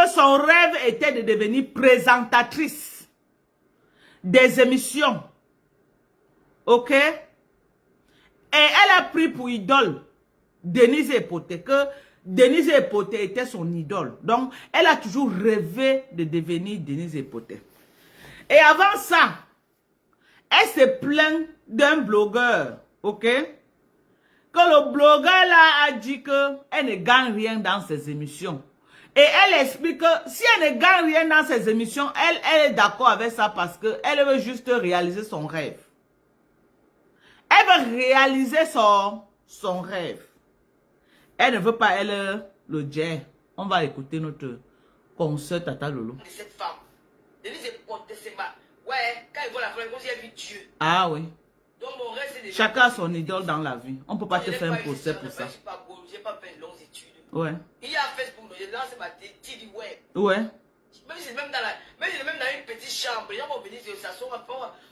que son rêve était de devenir présentatrice des émissions. Ok? Et elle a pris pour idole Denise Epoté, que Denise Epoté était son idole. Donc, elle a toujours rêvé de devenir Denise Epoté. Et avant ça, elle se plaint d'un blogueur, ok? Que le blogueur là a dit qu'elle ne gagne rien dans ses émissions. Et elle explique que si elle ne gagne rien dans ses émissions, elle est d'accord avec ça parce qu'elle veut juste réaliser son rêve. Elle veut réaliser son rêve. Elle ne veut pas, elle, le dire. On va écouter notre consoeur Tata Lolo. Cette femme, Denise Epoté, c'est ma... Ouais, quand ils voient la femme, comme si elle vit Dieu. Ah oui. Donc mon rêve, c'est de... Chacun a son idole dans la vie. On ne peut pas te faire un procès pour ça. Je n'ai pas fait de longues études. Ouais. Il y a Facebook, j'ai lancé ma TV web. Ouais. Même dans une petite chambre, les gens vont venir s'asseoir.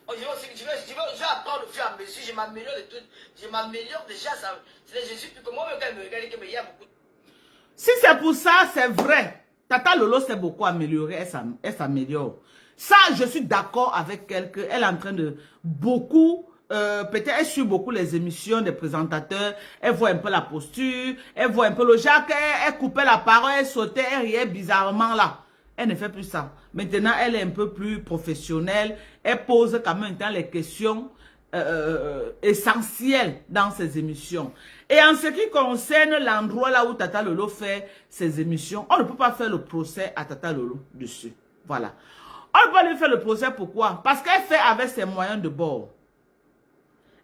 Je vais apprendre au fur et à mesure, je m'améliore de tout. Je m'améliore déjà. Je suis plus comme moi, quand elle me regarde, il y a beaucoup. Si c'est pour ça, c'est vrai. Tata Lolo s'est beaucoup améliorée, elle s'améliore. Ça, je suis d'accord avec elle, qu'elle est en train de beaucoup... peut-être elle suit beaucoup les émissions des présentateurs, elle voit un peu la posture, elle voit un peu le Jacques, elle coupait la parole, elle sautait, elle riait bizarrement là. Elle ne fait plus ça. Maintenant, elle est un peu plus professionnelle, elle pose quand même les questions essentielles dans ses émissions. Et en ce qui concerne l'endroit là où Tata Lolo fait ses émissions, on ne peut pas faire le procès à Tata Lolo dessus. Voilà. On ne peut pas lui faire le procès, pourquoi? Parce qu'elle fait avec ses moyens de bord.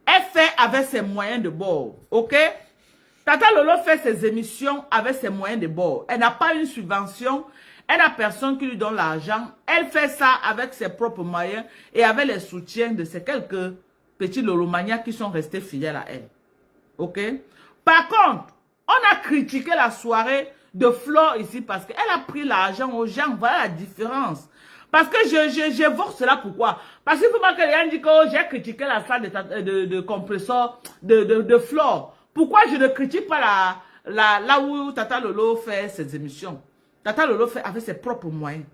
Elle fait avec ses moyens de bord, ok? Tata Lolo fait ses émissions avec ses moyens de bord. Elle n'a pas une subvention, elle n'a personne qui lui donne l'argent. Elle fait ça avec ses propres moyens et avec les soutiens de ces quelques petits Lolomanias qui sont restés fidèles à elle, ok? Par contre, on a critiqué la soirée de Flore ici parce qu'elle a pris l'argent aux gens. Voilà la différence. Parce que j'évoque cela, pourquoi? Parce qu'il faut pas que les gens disent que oh, j'ai critiqué la salle de compresseur de Flore. Pourquoi je ne critique pas là où Tata Lolo fait ses émissions? Tata Lolo fait avec ses propres moyens.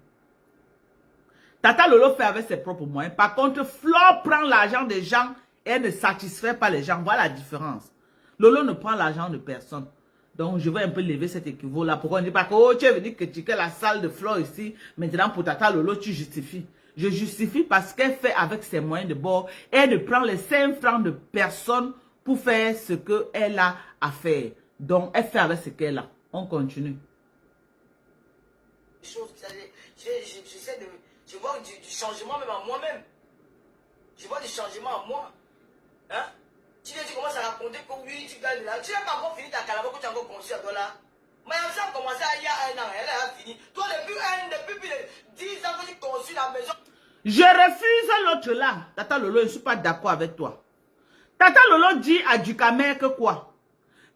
Tata Lolo fait avec ses propres moyens. Par contre, Flore prend l'argent des gens et elle ne satisfait pas les gens. Voilà la différence. Lolo ne prend l'argent de personne. Donc, je vais un peu lever cet équivalent-là. Pourquoi on ne dit pas que oh, tu es venu critiquer la salle de Flore ici. Maintenant, pour Tata Lolo, tu justifies. Je justifie parce qu'elle fait avec ses moyens de bord. Elle ne prend les 5 francs de personne pour faire ce qu'elle a à faire. Donc, elle fait avec ce qu'elle a. On continue. Je vois du changement même en moi-même. Je vois du changement en moi. Hein? Tu commences à raconter que oui, tu gagnes là. Tu n'as pas encore fini ta calabre que tu as encore conçu à toi là. Mais ça a commencé il y a 1 an, elle a fini. Toi, depuis plus de 10 ans que tu construis la maison. Je refuse l'autre là. Tata Lolo, je ne suis pas d'accord avec toi. Tata Lolo dit à Ducamer que quoi?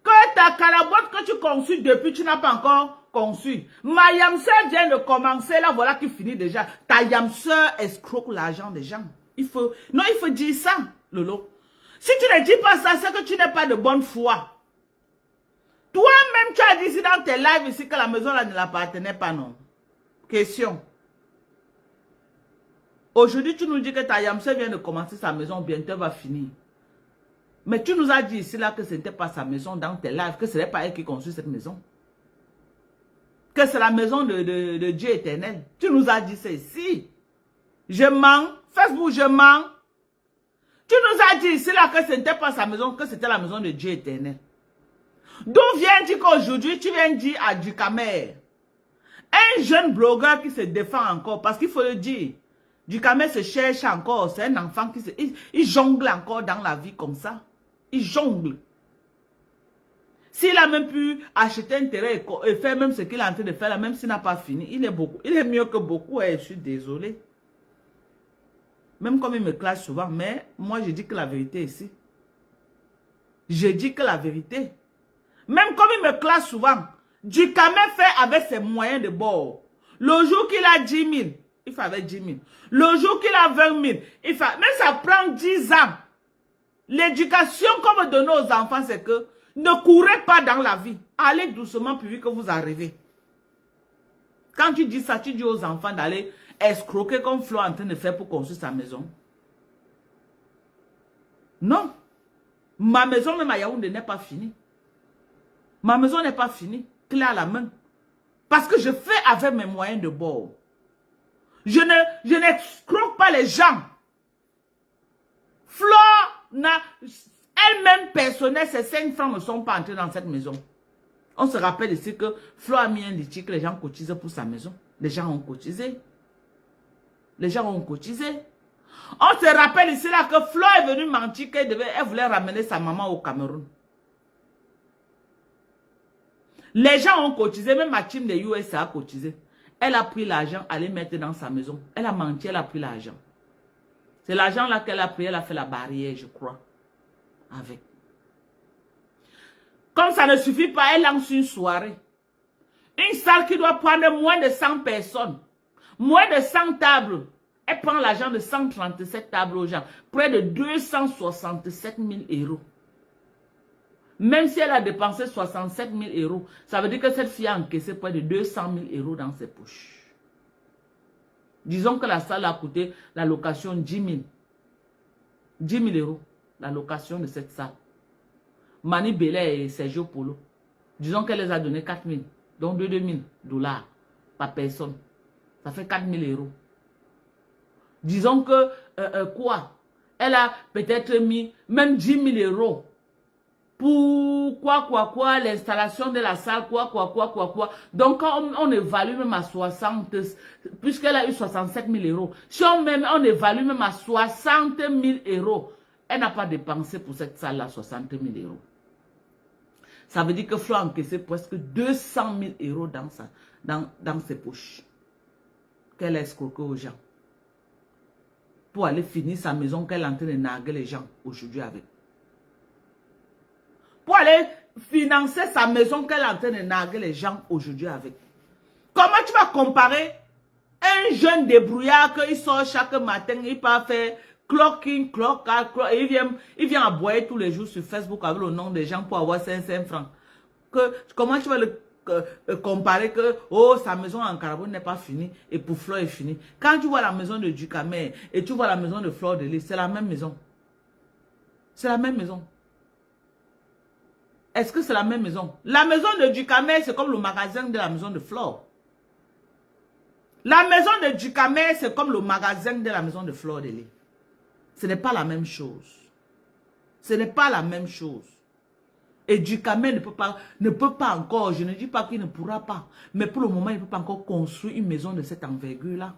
Que ta calabote que tu construis depuis, tu n'as pas encore conçu. Ma yamseur vient de commencer, là voilà qui finit déjà. Ta yamseur escroque l'argent des gens. Il faut dire ça, Lolo. Si tu ne dis pas ça, c'est que tu n'es pas de bonne foi. Toi-même, tu as dit ici dans tes lives ici que la maison là ne l'appartenait pas, non? Question. Aujourd'hui, tu nous dis que ta yamseur vient de commencer sa maison, bientôt elle va finir. Mais tu nous as dit ici là que ce n'était pas sa maison dans tes lives, que ce n'est pas elle qui construit cette maison. Que c'est la maison de Dieu éternel. Tu nous as dit ça ici. Je mens. Facebook, je mens. Tu nous as dit ici là que ce n'était pas sa maison, que c'était la maison de Dieu éternel. D'où viens-tu qu'aujourd'hui tu viens dire à Ducamer, un jeune blogueur qui se défend encore, parce qu'il faut le dire, Ducamer se cherche encore, c'est un enfant qui il jongle encore dans la vie comme ça. Il jongle. S'il a même pu acheter un terrain et faire même ce qu'il est en train de faire là, même s'il n'a pas fini, il est mieux que beaucoup et je suis désolé. Même comme il me classe souvent, mais moi je dis que la vérité ici. Je dis que la vérité. Même comme il me classe souvent, Ducamer fait avec ses moyens de bord. Le jour qu'il a 10 000, il fait avec 10 000. Le jour qu'il a 20 000, il fait... Mais ça prend 10 ans. L'éducation qu'on veut donner aux enfants, c'est que ne courez pas dans la vie. Allez doucement plus vite que vous arrivez. Quand tu dis ça, tu dis aux enfants d'aller escroquer comme Flo est en train de faire pour construire sa maison. Non. Ma maison même à Yaoundé n'est pas finie. Ma maison n'est pas finie. Clé à la main. Parce que je fais avec mes moyens de bord. Je n'escroque pas les gens. Flore elle-même personnelle, ses 5 francs ne sont pas entrés dans cette maison. On se rappelle ici que Flo a mis un litige que les gens cotisent pour sa maison. Les gens ont cotisé. Les gens ont cotisé. On se rappelle ici là que Flo est venue mentir qu'elle voulait ramener sa maman au Cameroun. Les gens ont cotisé, même ma team de USA a cotisé. Elle a pris l'argent, elle les mettre dans sa maison. Elle a menti, elle a pris l'argent. C'est l'argent là qu'elle a pris, elle a fait la barrière, je crois. Avec. Comme ça ne suffit pas, elle lance une soirée. Une salle qui doit prendre moins de 100 personnes. Moins de 100 tables. Elle prend l'argent de 137 tables aux gens. Près de 267 000 euros. Même si elle a dépensé 67 000 euros, ça veut dire que cette fille a encaissé près de 200 000 euros dans ses poches. Disons que la salle a coûté la location 10 000. 10 000 euros, la location de cette salle. Mani Belé et Sergio Polo. Disons qu'elle les a donné 4 000. Donc 2 000 $ par personne. Ça fait 4 000 euros. Disons que, elle a peut-être mis même 10 000 euros pour l'installation de la salle, Donc, quand on évalue même à 60, puisqu'elle a eu 67 000 euros, si on évalue même à 60 000 euros, elle n'a pas dépensé pour cette salle-là 60 000 euros. Ça veut dire que Flo a encaissé presque 200 000 euros dans ses poches. Qu'elle a escroqué aux gens. Pour aller finir sa maison qu'elle est en train de narguer les gens aujourd'hui avec. Pour aller financer sa maison qu'elle est en train de narguer les gens aujourd'hui avec. Comment tu vas comparer un jeune débrouillard qu'il sort chaque matin, il peut faire clock in, clock out, et il vient aboyer tous les jours sur Facebook avec le nom des gens pour avoir 500 francs. Comment tu vas le comparer que sa maison en carbone n'est pas finie et pour Flo est finie. Quand tu vois la maison de Ducamer et tu vois la maison de Fleur de Lys, c'est la même maison. C'est la même maison. Est-ce que c'est la même maison? La maison de Ducamer, c'est comme le magasin de la maison de Flore. La maison de Ducamer, c'est comme le magasin de la maison de Fleur de Lys. Ce n'est pas la même chose. Ce n'est pas la même chose. Et Ducamer ne peut pas encore, je ne dis pas qu'il ne pourra pas, mais pour le moment, il ne peut pas encore construire une maison de cette envergure-là.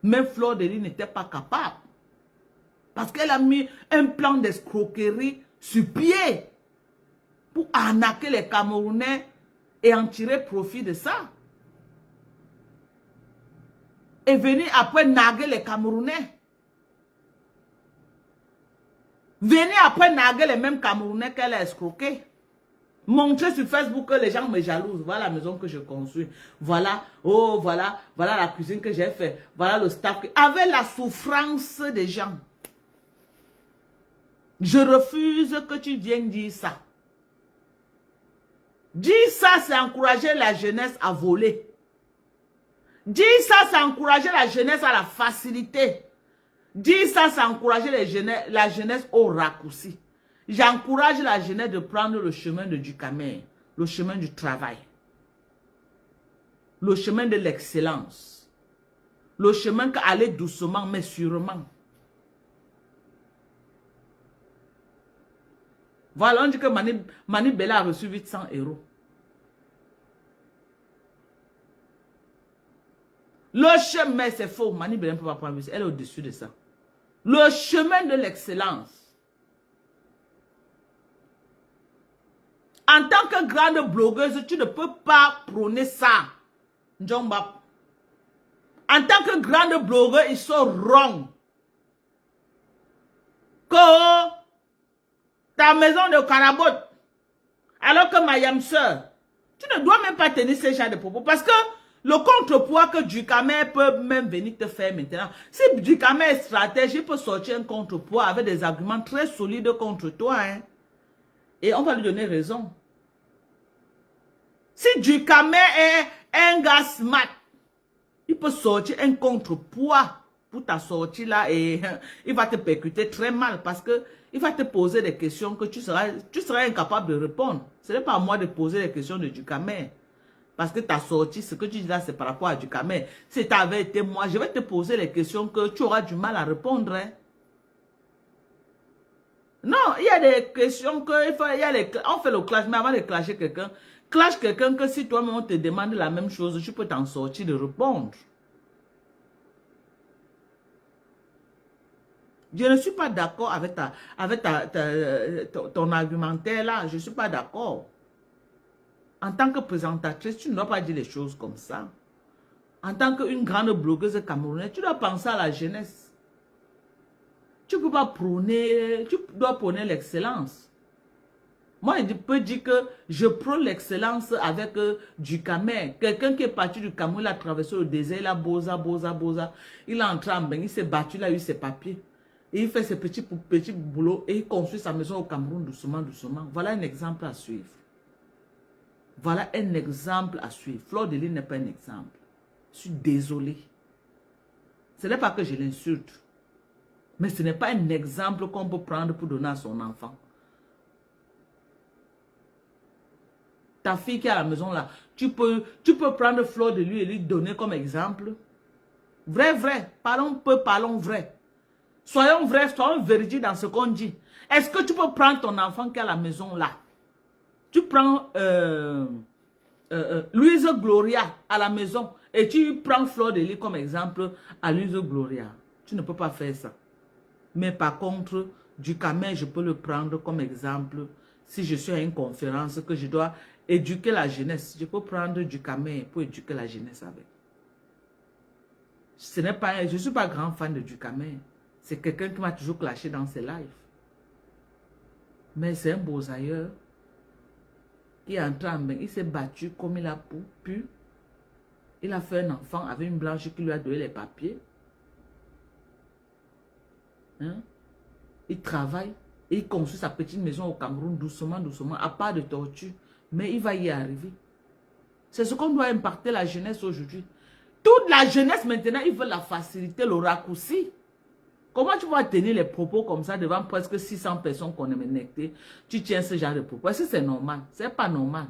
Même Fleur de Lys n'était pas capable. Parce qu'elle a mis un plan d'escroquerie sur pied pour arnaquer les Camerounais et en tirer profit de ça. Et venir après narguer les Camerounais. Venir après narguer les mêmes Camerounais qu'elle a escroqués. Montrer sur Facebook que les gens me jalousent. Voilà la maison que je construis. Voilà, voilà la cuisine que j'ai fait. Voilà le staff. Avec la souffrance des gens. Je refuse que tu viennes dire ça. Dire ça, c'est encourager la jeunesse à voler. Dire ça, c'est encourager la jeunesse à la facilité. Dire ça, c'est encourager la jeunesse au raccourci. J'encourage la jeunesse de prendre le chemin de Ducamer, le chemin du travail, le chemin de l'excellence, le chemin qu'aller doucement mais sûrement. Voilà, on dit que Mani Bella a reçu 800 euros. Le chemin, c'est faux. Mani Bella ne peut pas prendre, elle est au-dessus de ça. Le chemin de l'excellence. En tant que grande blogueuse, tu ne peux pas prôner ça. Njomba. En tant que grande blogueuse, ils sont wrong. Que ta maison de Karabot, alors que ma yam soeur, tu ne dois même pas tenir ce genre de propos. Parce que le contrepoids que Ducamer peut même venir te faire maintenant. Si Ducamer est stratège, il peut sortir un contrepoids avec des arguments très solides contre toi. Hein. Et on va lui donner raison. Si Ducamer est un gars smart, peut sortir un contrepoids pour ta sortie là et il va te percuter très mal parce que il va te poser des questions que tu seras incapable de répondre. Ce n'est pas à moi de poser les questions de Dukamer. Parce que ta sortie, ce que tu dis là, c'est par rapport à Dukamer. Si tu avais été moi, je vais te poser les questions que tu auras du mal à répondre. Hein. Non, il y a des questions que on fait le clash, mais avant de clasher quelqu'un, clash quelqu'un que si toi-même on te demande la même chose, tu peux t'en sortir de répondre. Je ne suis pas d'accord avec ton argumentaire là. Je ne suis pas d'accord. En tant que présentatrice, tu ne dois pas dire les choses comme ça. En tant qu'une grande blogueuse camerounaise, tu dois penser à la jeunesse. Tu peux pas prôner, tu dois prôner l'excellence. Moi, je peux dire que je prône l'excellence avec Dukamer. Quelqu'un qui est parti du Cameroun, il a traversé le désert, il a bosa. Il est entré en bain, il s'est battu, il a eu ses papiers. Et il fait ses petits boulots et il construit sa maison au Cameroun doucement. Voilà un exemple à suivre. Voilà un exemple à suivre. Fleur de Lys n'est pas un exemple. Je suis désolée. Ce n'est pas que je l'insulte. Mais ce n'est pas un exemple qu'on peut prendre pour donner à son enfant. Ta fille qui est à la maison là, tu peux prendre Fleur de Lys et lui donner comme exemple. Vrai. Parlons vrai. Soyons vrais, soyons véridiques dans ce qu'on dit. Est-ce que tu peux prendre ton enfant qui est à la maison là? Tu prends Louise Gloria à la maison et tu prends Fleur de Lys comme exemple à Louise Gloria. Tu ne peux pas faire ça. Mais par contre, Dukamer, je peux le prendre comme exemple. Si je suis à une conférence que je dois éduquer la jeunesse, je peux prendre Dukamer pour éduquer la jeunesse avec. Je ne suis pas grand fan de Dukamer. C'est quelqu'un qui m'a toujours clashé dans ses lives. Mais c'est un bosailleur qui est entré en bain. Il s'est battu comme il a pu. Il a fait un enfant avec une blanche qui lui a donné les papiers. Hein? Il travaille et il construit sa petite maison au Cameroun doucement, à part de torture. Mais il va y arriver. C'est ce qu'on doit imparter à la jeunesse aujourd'hui. Toute la jeunesse maintenant, ils veulent la facilité, le raccourci. Comment tu vas tenir les propos comme ça devant presque 600 personnes qu'on est connectées? Tu tiens ce genre de propos. Est-ce que c'est normal? C'est pas normal.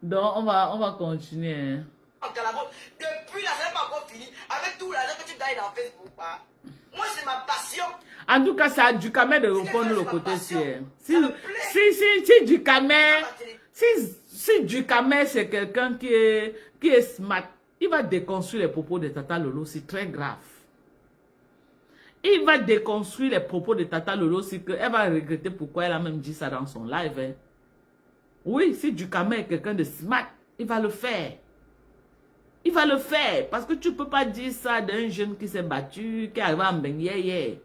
Donc, on va continuer. Depuis là, ça n'est pas encore fini. Avec tout l'argent que tu gagnes dans Facebook. Moi, c'est ma passion. En tout cas, c'est à Dukamer de répondre le côté ciel. Si Dukamer, c'est quelqu'un qui est smart, il va déconstruire les propos de Tata Lolo, c'est très grave. Il va déconstruire les propos de Tata Lolo, c'est qu'elle va regretter pourquoi elle a même dit ça dans son live. Hein. Oui, si Dukamer est quelqu'un de smart, il va le faire. Il va le faire. Parce que tu ne peux pas dire ça d'un jeune qui s'est battu, qui est arrivé en baigner,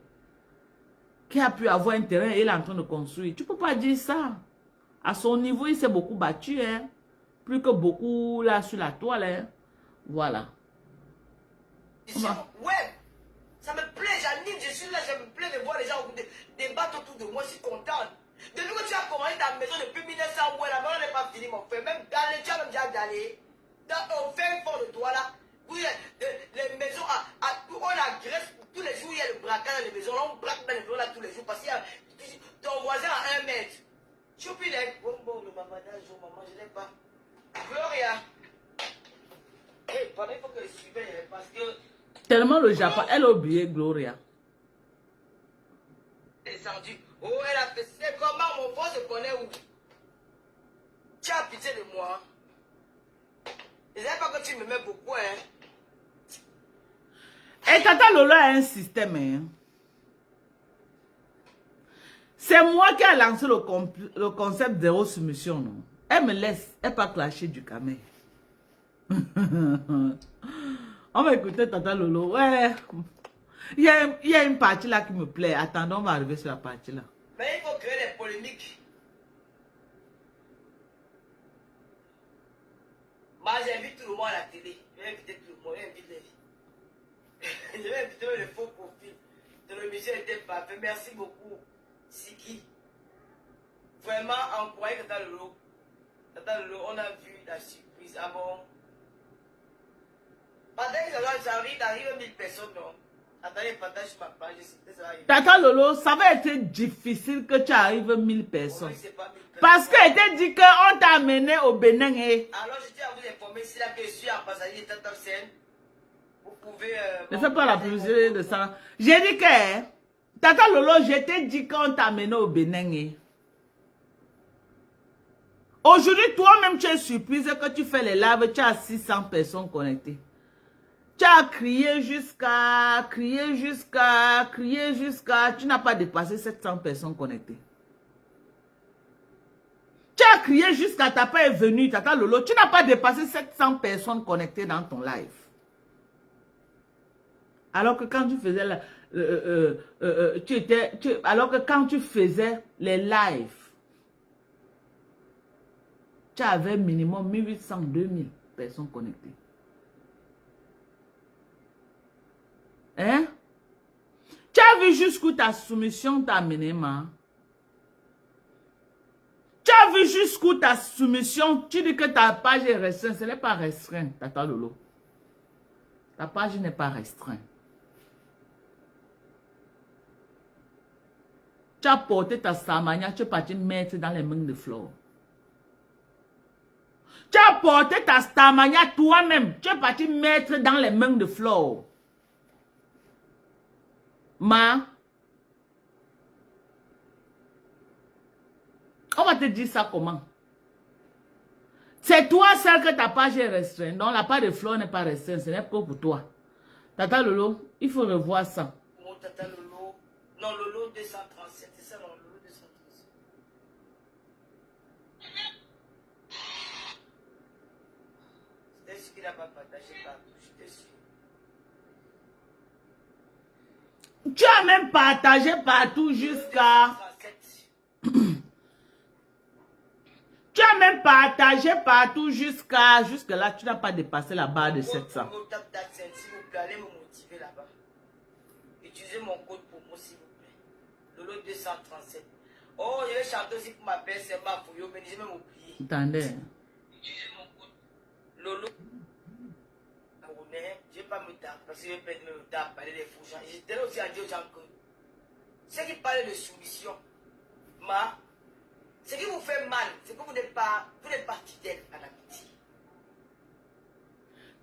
qui a pu avoir un terrain et il est en train de construire. Tu ne peux pas dire ça. À son niveau, il s'est beaucoup battu. Hein. Plus que beaucoup là sur la toile. Hein. Voilà. Ouais, ça me plaît, j'anime, je suis là, je me plais de voir les gens débattre autour de moi, je suis contente. Depuis que tu as commandé ta maison depuis 1900, ouais, la maison n'est pas finie, mon frère. Même d'aller, tu as même déjà d'aller. Au fin fond de toi là, où il y a les maisons, où on agresse, tous les jours il y a le braquage dans les maisons, là, on braque dans les maisons là tous les jours parce qu'il y a ton voisin à 1 mètre. Tu peux les bonbons de maman d'un jour, maman, je n'ai pas. Gloria. Hey, pendant il faut que je suive parce que. Tellement le Japon, elle a oublié Gloria. Descendu. Oh, elle a fait. C'est comment mon frère se connaît où? Tu as pitié de moi. Je ne sais pas que tu me mets beaucoup, hein. Et Tata Lolo a un système, hein. C'est moi qui ai lancé le concept zéro soumission, non. Elle me laisse, elle pas clasher Dukamer. On va écouter Tata Lolo. Ouais. Il y a une partie là qui me plaît. Attendons, on va arriver sur la partie là. Mais il faut créer des polémiques. Moi, j'invite tout le monde à la télé. Je vais inviter tout le monde, j'invite les filles. vais inviter le faux profil. De l'émission était parfait. Merci beaucoup, Siki. Vraiment, encouragez Tata Lolo. Tata Lolo, on a vu la surprise. Ah bon? Pendant que ça arrive 1000 personnes, non? Attendez, partage ma page. Tata Lolo, ça va être difficile que tu arrives 1000 personnes. Oui, pas 1000 personnes. Parce qu'elle t'a dit qu'on t'a amené au Bénin. Alors, je tiens à vous informer, si là que je suis en passager de Tata Sen, vous pouvez... Ne fais pas la publicité de ça. J'ai dit que, Tata Lolo, je t'ai dit qu'on t'a amené au Bénin. Aujourd'hui, toi-même, tu es surprise que tu fais les lives, tu as 600 personnes connectées. Tu as crié jusqu'à, tu n'as pas dépassé 700 personnes connectées. Tu as crié jusqu'à ta pas est venue, Tata Lolo, tu n'as pas dépassé 700 personnes connectées dans ton live. Alors que quand tu faisais alors que quand tu faisais les lives, tu avais minimum 1800-2000 personnes connectées. Hein? Tu as vu jusqu'où ta soumission t'a amené, ma? Tu as vu jusqu'où ta soumission, tu dis que ta page est restreinte. Ce n'est pas restreint, Tata Lolo. Ta page n'est pas restreinte. Tu as porté ta samania, tu es parti mettre dans les mains de Flore. Tu as porté ta stamania toi-même. Tu es parti mettre dans les mains de Flore. Ma, on va te dire ça comment? C'est toi celle que ta page est restreinte. Donc la page de Flore n'est pas restreinte. Ce n'est pas pour toi. Tata Lolo, il faut revoir ça. Mon Tata Lolo. Non, Lolo 237. C'est ça, non, Lolo 237. C'était sûr qu'il n'a pas partagé partout. J'étais sûr. Tu as même partagé partout jusqu'à... Tu as même partagé partout jusqu'à... Jusque là, tu n'as pas dépassé la barre de 700. S'il vous plaît, allez me motiver là-bas. Utilisez mon code pour moi, s'il vous plaît. Lolo 237. Oh, je vais chanter aussi pour ma belle, c'est ma fouille, mais je vais m'oublier. Attendez. Utilisez mon code. Lolo. Je ne vais pas me taper, parce que je vais perdre me taper, parler des fous gens. J'étais là aussi à dire aux gens que ceux qui parlent de soumission, ce qui vous fait mal, c'est que vous n'êtes pas fidèle à l'amitié.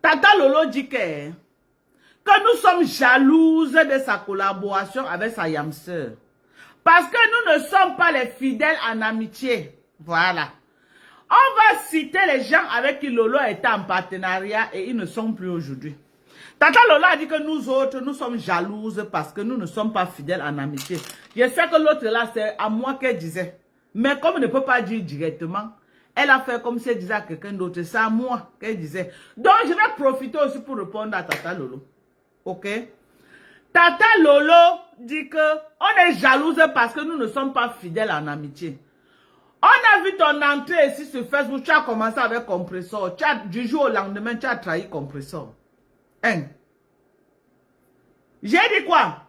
Tata Lolo dit que nous sommes jalouses de sa collaboration avec sa yamseur. Parce que nous ne sommes pas les fidèles en amitié. Voilà. On va citer les gens avec qui Lolo était en partenariat et ils ne sont plus aujourd'hui. Tata Lolo a dit que nous autres, nous sommes jalouses parce que nous ne sommes pas fidèles en amitié. Je sais que l'autre là, c'est à moi qu'elle disait. Mais comme elle ne peut pas dire directement, elle a fait comme si elle disait à quelqu'un d'autre. C'est à moi qu'elle disait. Donc, je vais profiter aussi pour répondre à Tata Lolo. Ok? Tata Lolo dit que on est jalouse parce que nous ne sommes pas fidèles en amitié. On a vu ton entrée ici sur Facebook, tu as commencé avec Compressor. Du jour au lendemain, tu as trahi Compressor. Hein? J'ai dit quoi?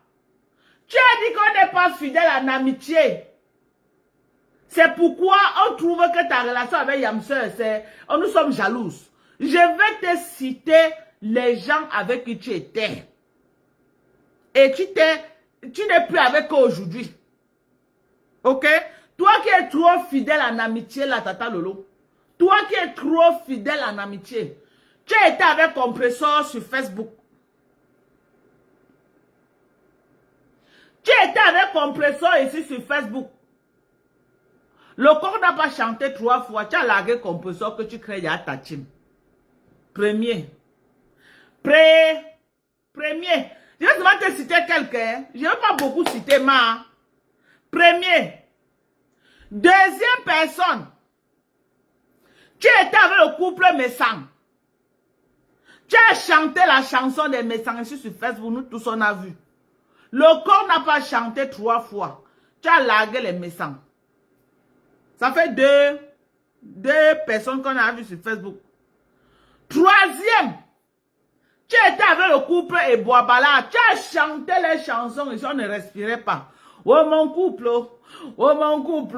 Tu as dit qu'on n'est pas fidèle en amitié. C'est pourquoi on trouve que ta relation avec Yamseur, nous sommes jalouses. Je vais te citer les gens avec qui tu étais. Et tu n'es plus avec eux aujourd'hui. Ok? Toi qui es trop fidèle en amitié, la Tata Lolo. Toi qui es trop fidèle en amitié. Tu as été avec Compressor sur Facebook. Tu as été avec Compressor ici sur Facebook. Le corps n'a pas chanté 3 fois. Tu as largué Compressor que tu crées à ta team. Premier. Premier. Je vais seulement te citer quelqu'un. Je ne vais pas beaucoup citer ma. Premier. Deuxième personne. Tu étais avec le couple Messang. Tu as chanté la chanson des Messang ici sur Facebook. Nous tous on a vu. Le corps n'a pas chanté 3 fois. Tu as largué les Messang. Ça fait deux personnes qu'on a vues sur Facebook. Troisième Tu étais avec le couple et Boabala. Tu as chanté les chansons et on ne respirait pas. Oh mon couple, oh mon couple,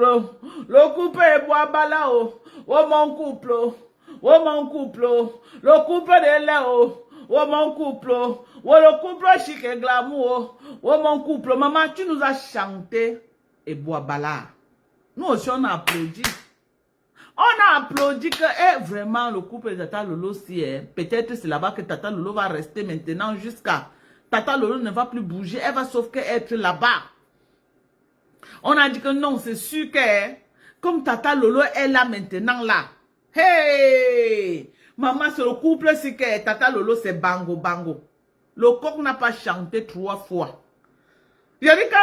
le couple est Boabala, oh mon couple, oh mon couple, le couple de Léo, oh mon couple, oh le couple chic et glamour, oh mon couple. Maman, tu nous as chanté et Boabala. Nous aussi on a applaudi. On a applaudi que vraiment le couple de Tata Lolo, si peut-être c'est là-bas que Tata Lolo va rester maintenant jusqu'à Tata Lolo ne va plus bouger, elle va sauf que être là-bas. On a dit que non, c'est sûr que comme Tata Lolo est là maintenant là. Hey! Maman, c'est le couple, c'est que Tata Lolo, c'est bango bango. Le coq n'a pas chanté 3 fois. J'ai dit que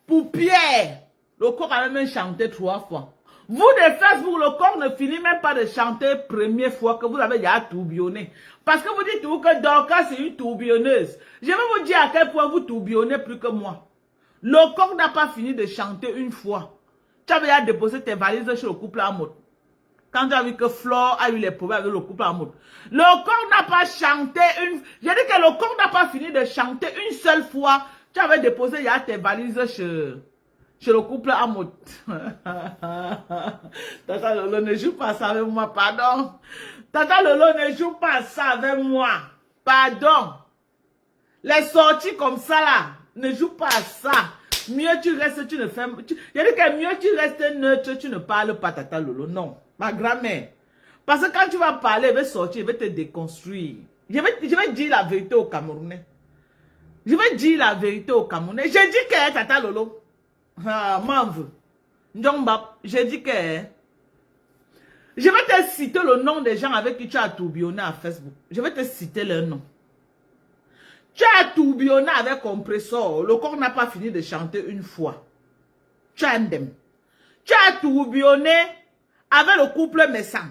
pour Pierre, le coq a même chanté 3 fois. Vous de Facebook, le coq ne finit même pas de chanter première fois que vous avez déjà tourbillonné. Parce que vous dites tout que Dorcas c'est une tourbillonneuse. Je vais vous dire à quel point vous tourbillonnez plus que moi. Le coq n'a pas fini de chanter une fois. Tu avais déjà déposé tes valises chez le couple à mode. Quand tu as vu que Flore a eu les problèmes avec le couple à mode. Le coq n'a pas chanté une... J'ai dit que le coq n'a pas fini de chanter une seule fois. Tu avais déposé il y a tes valises chez le couple à mode. Tata Lolo ne joue pas ça avec moi, pardon. Tata Lolo ne joue pas ça avec moi. Pardon. Les sorties comme ça là, ne joue pas à ça. Mieux tu restes, tu ne fais... J'ai dit que mieux tu restes neutre, tu ne parles pas Tata Lolo. Non, ma grand-mère. Parce que quand tu vas parler, elle va sortir, elle va te déconstruire. Je vais dire la vérité aux Camerounais. Je vais dire la vérité aux Camerounais. J'ai dit que Tata Lolo. Ah, m'en veux. J'ai dit que... Je vais te citer le nom des gens avec qui tu as tourbillonné à Facebook. Je vais te citer leur nom. Tu as tourbillonné avec Compressor. Le corps n'a pas fini de chanter une fois. Tu as Tu as tourbillonné avec le couple Messan.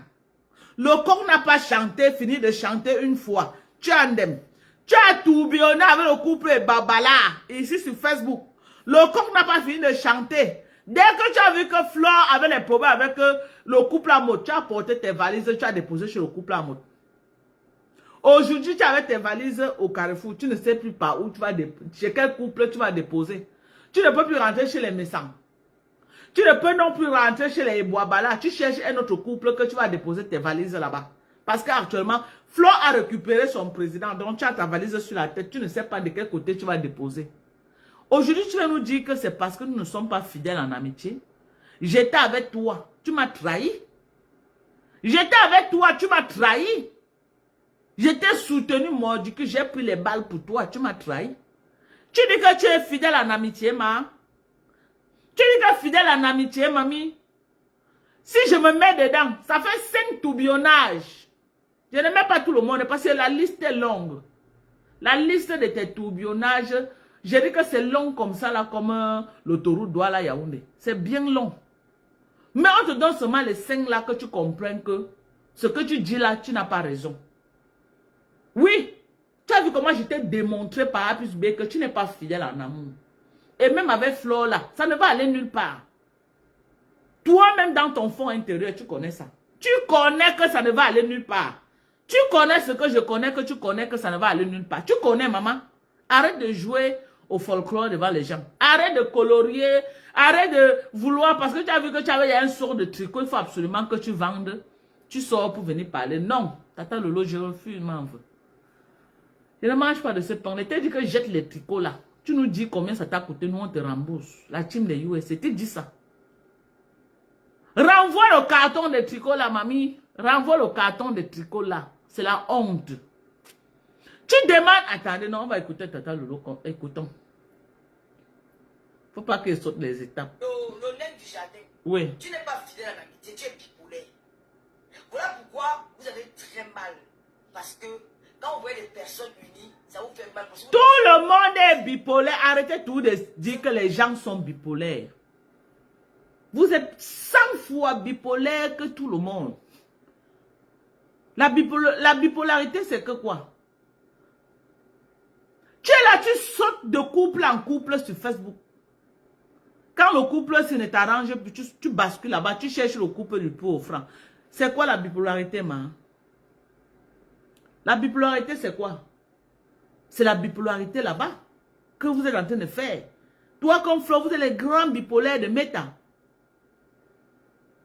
Le corps n'a pas chanté, fini de chanter une fois. Tu as Tu as tourbillonné avec le couple Babala. Ici sur Facebook. Le corps n'a pas fini de chanter. Dès que tu as vu que Flore avait les problèmes avec le couple à mode, tu as porté tes valises, tu as déposé chez le couple à mode. Aujourd'hui, tu avais tes valises au Carrefour, tu ne sais plus par où tu vas déposer, chez quel couple tu vas déposer. Tu ne peux plus rentrer chez les Messans. Tu ne peux non plus rentrer chez les Boabala. Tu cherches un autre couple que tu vas déposer tes valises là-bas. Parce qu'actuellement, Flore a récupéré son président, donc tu as ta valise sur la tête, tu ne sais pas de quel côté tu vas déposer. Aujourd'hui, tu vas nous dire que c'est parce que nous ne sommes pas fidèles en amitié. J'étais avec toi, tu m'as trahi. J'étais avec toi, tu m'as trahi. J'étais soutenu, mordu, que j'ai pris les balles pour toi, tu m'as trahi. Tu dis que tu es fidèle en amitié, ma. Tu dis que fidèle en amitié, mamie. Si je me mets dedans, ça fait 5 tourbillonnages. Je ne mets pas tout le monde parce que la liste est longue. La liste de tes tourbillonnages, j'ai dit que c'est long comme ça, là, comme l'autoroute Douala Yaoundé. C'est bien long. Mais on te donne seulement les 5 là que tu comprends que ce que tu dis là, tu n'as pas raison. Oui, tu as vu comment je t'ai démontré par A plus B que tu n'es pas fidèle en amour. Et même avec Flore là, ça ne va aller nulle part. Toi-même dans ton fond intérieur, tu connais ça. Tu connais que ça ne va aller nulle part. Tu connais ce que je connais, que tu connais que ça ne va aller nulle part. Tu connais, maman. Arrête de jouer au folklore devant les gens. Arrête de colorier. Arrête de vouloir, parce que tu as vu que tu avais un sort de tricot, il faut absolument que tu vendes. Tu sors pour venir parler. Non, Tata Lolo, je refuse, m'en veux. Je ne mange pas de ce pain. Tu as dit que jette les tricots là. Tu nous dis combien ça t'a coûté, nous on te rembourse. La team des USA, tu dis ça. Renvoie le carton de tricot là, mamie. Renvoie le carton de tricot là. C'est la honte. Tu demandes, attendez, non, on va écouter Tata Lolo. Écoutons. Faut pas qu'il saute les étapes. Le nain du jardin. Oui. Tu n'es pas fidèle à l'amitié, tu es bipolaire. Voilà pourquoi vous avez très mal. Parce que quand vous voyez les personnes unies, ça vous fait mal. Tout le monde est bipolaire. Arrêtez tout de dire que les gens sont bipolaires. Vous êtes 100 fois bipolaire que tout le monde. La bipolarité, c'est que quoi? Tu es là, tu sautes de couple en couple sur Facebook. Quand le couple se ne t'arrange plus, tu bascules là-bas, tu cherches le couple du plus offrant. C'est quoi la bipolarité, ma? La bipolarité, c'est quoi? C'est la bipolarité là-bas que vous êtes en train de faire. Toi comme Flo, vous êtes les grands bipolaires de Meta.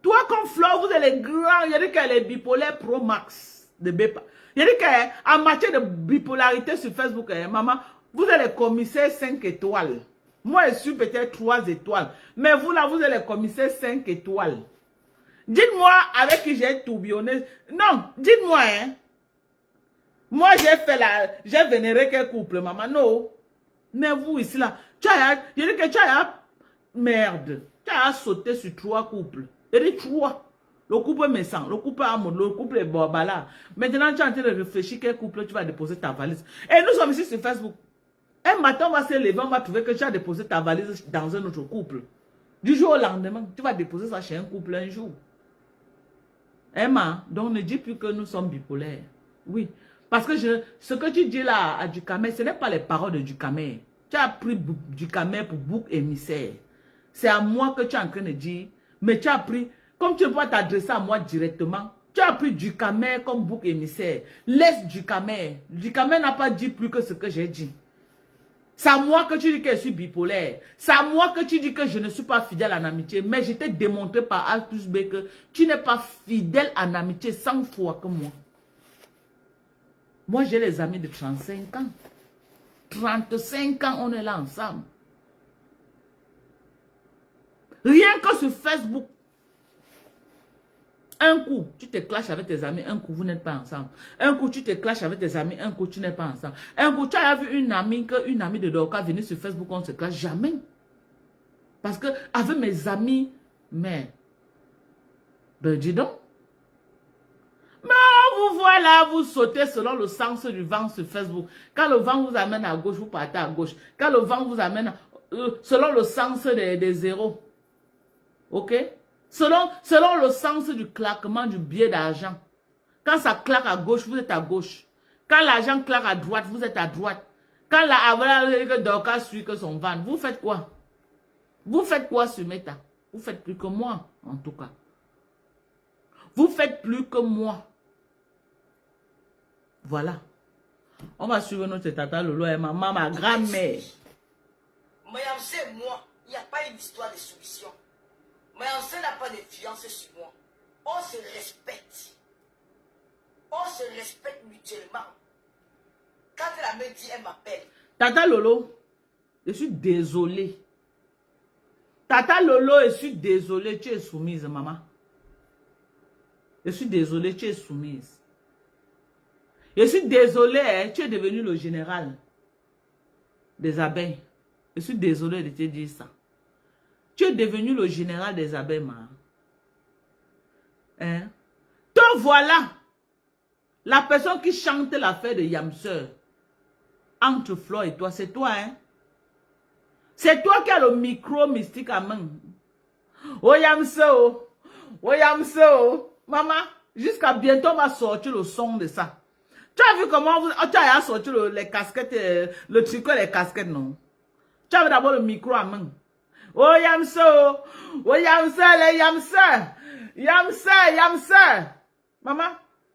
Toi comme Flo, vous êtes les grands, il y a dit qu'elle est bipolaire Pro Max de Bepa. Il y a dit qu'en matière de bipolarité sur Facebook, maman, vous êtes les commissaires 5 étoiles. Moi, je suis peut-être 3 étoiles. Mais vous là, vous êtes les commissaires 5 étoiles. Dites-moi avec qui j'ai tourbillonné. Non, dites-moi, hein. Moi, j'ai vénéré quel couple, maman. Non. Mais vous ici là, il dit que tu as merde. Tu as sauté sur 3 couples. Il dit 3. Le couple Messan, le couple Amour, le couple Bobala. Maintenant, tu es en train de réfléchir quel couple tu vas déposer ta valise. Et nous sommes ici sur Facebook. Un matin, on va se lever, on va trouver que tu as déposé ta valise dans un autre couple. Du jour au lendemain, tu vas déposer ça chez un couple un jour. Emma, donc ne dis plus que nous sommes bipolaires. Oui. Parce que ce que tu dis là à Ducamet, ce n'est pas les paroles de Ducamet. Tu as pris Ducamet pour bouc émissaire. C'est à moi que tu es en train de dire. Mais tu as pris, comme tu ne peux pas t'adresser à moi directement, tu as pris Ducamet comme bouc émissaire. Laisse Ducamet. Ducamet n'a pas dit plus que ce que j'ai dit. C'est à moi que tu dis que je suis bipolaire. C'est à moi que tu dis que je ne suis pas fidèle en amitié. Mais je t'ai démontré par A plus B que tu n'es pas fidèle en amitié 100 fois que moi. Moi, j'ai les amis de 35 ans. 35 ans, on est là ensemble. Rien que sur Facebook. Un coup, tu te clashes avec tes amis, un coup, vous n'êtes pas ensemble. Un coup, tu te clashes avec tes amis, un coup, tu n'es pas ensemble. Un coup, tu as vu une amie de Dorca venir sur Facebook, on se clash. Jamais. Parce que avec mes amis, mais, ben dis donc. Mais vous voilà, vous sautez selon le sens du vent sur Facebook. Quand le vent vous amène à gauche, vous partez à gauche. Quand le vent vous amène selon le sens des zéros. Ok? Selon le sens du claquement du billet d'argent. Quand ça claque à gauche, vous êtes à gauche. Quand l'argent claque à droite, vous êtes à droite. Quand la Dorca suit que son van, vous faites quoi? Vous faites quoi sur Meta? Vous faites plus que moi, en tout cas. Vous faites plus que moi. Voilà. On va suivre notre tata Lolo et maman, ma grand-mère. Mayamse et moi, il n'y a pas une histoire de soumission. Mayamse n'a pas de fiancé sur moi. On se respecte. On se respecte mutuellement. Quand elle me dit, elle m'appelle. Tata Lolo, je suis désolée. Tata Lolo, je suis désolée, tu es soumise, maman. Je suis désolée, tu es soumise. Je suis désolée, hein, tu es devenu le général des abeilles. Je suis désolée de te dire ça. Tu es devenu le général des abeilles, ma. Hein? Te voilà. La personne qui chante l'affaire de Yamseur. Entre Flo et toi, c'est toi, hein? C'est toi qui as le micro mystique à main. Oh Yamseur, oh Yamseur. Maman, jusqu'à bientôt, on va sortir le son de ça. Tu as vu comment tu as sorti les casquettes, le tricot et les casquettes, non? Tu as d'abord le micro à main. Oh Yamseur, oh Yamseur, les Yamseur. Yamseur, Yamseur. Maman,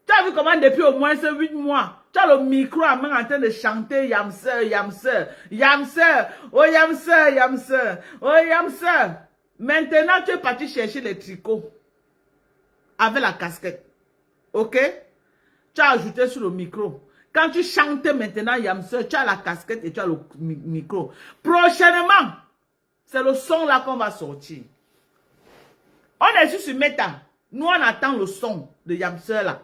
tu as vu comment depuis au moins 8 mois, tu as le micro à main en train de chanter Yamseur, Yamseur, Yamseur, oh Yamseur, Yamseur, oh Yamseur. Maintenant, tu es parti chercher les tricots avec la casquette. Ok? Tu as ajouté sur le micro. Quand tu chantes maintenant Yamseur, tu as la casquette et tu as le micro. Prochainement, c'est le son là qu'on va sortir. On est juste sur Meta. Nous, on attend le son de Yamseur là.